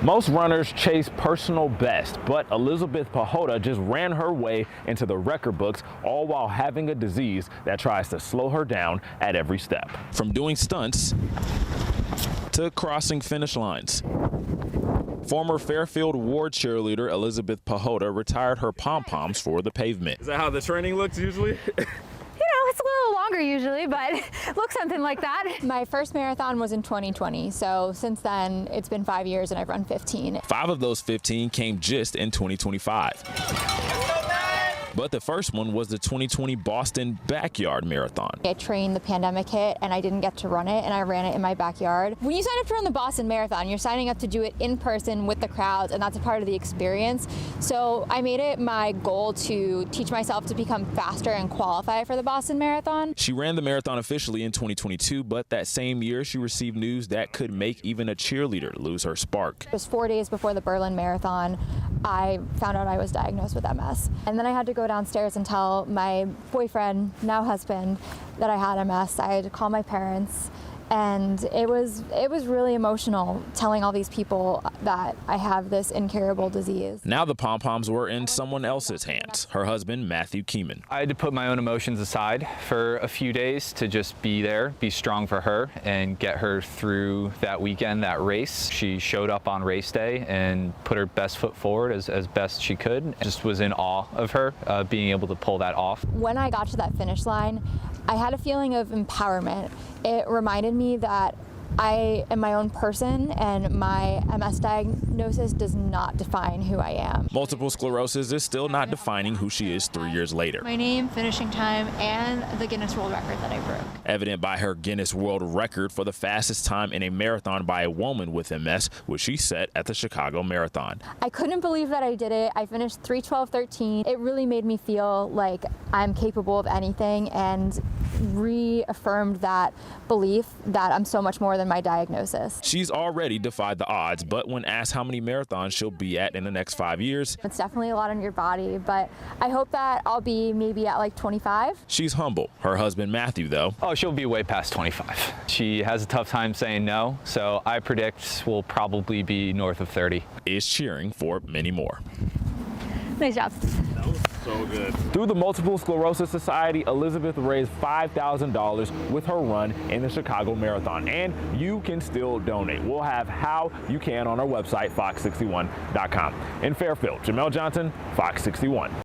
Most runners chase personal best, but Elizabeth Pehota just ran her way into the record books, all while having a disease that tries to slow her down at every step. From doing stunts to crossing finish lines. Former Fairfield Ward cheerleader Elizabeth Pehota retired her pom-poms for the pavement. Is that how the training looks usually? It's a little longer usually, but looks something like that. My first marathon was in 2020, so since then it's been 5 years and I've run 15. 5 of those 15 came just in 2025. But the first one was the 2020 Boston Backyard Marathon. I trained, the pandemic hit, and I didn't get to run it, and I ran it in my backyard. When you sign up to run the Boston Marathon, you're signing up to do it in person with the crowds, and that's a part of the experience. So I made it my goal to teach myself to become faster and qualify for the Boston Marathon. She ran the marathon officially in 2022, but that same year she received news that could make even a cheerleader lose her spark. Just 4 days before the Berlin Marathon, I found out I was diagnosed with MS. And then I had to go downstairs and tell my boyfriend, now husband, that I had MS. I had to call my parents. And it was really emotional telling all these people that I have this incurable disease. Now the pom-poms were in someone else's hands, her husband, Matthew Keeman. I had to put my own emotions aside for a few days to just be there, be strong for her, and get her through that weekend, that race. She showed up on race day and put her best foot forward as best she could. Just was in awe of her, being able to pull that off. When I got to that finish line, I had a feeling of empowerment. It reminded me that I am my own person and my MS diagnosis does not define who I am. Multiple sclerosis is still not defining who she is 3 years later. My name, finishing time, and the Guinness World Record that I broke. Evident by her Guinness World Record for the fastest time in a marathon by a woman with MS, which she set at the Chicago Marathon. I couldn't believe that I did it. I finished 3:12:13. It really made me feel like I'm capable of anything and reaffirmed that belief that I'm so much more than my diagnosis. She's already defied the odds, but when asked how many marathons she'll be at in the next 5 years, it's definitely a lot on your body, but I hope that I'll be maybe at like 25. She's humble. Her husband, Matthew, though. Oh, she'll be way past 25. She has a tough time saying no, so I predict we'll probably be north of 30. Is cheering for many more. Nice job. That was so good. Through the Multiple Sclerosis Society, Elizabeth raised $5,000 with her run in the Chicago Marathon, and you can still donate. We'll have how you can on our website, fox61.com. In Fairfield, Jamel Johnson, Fox 61.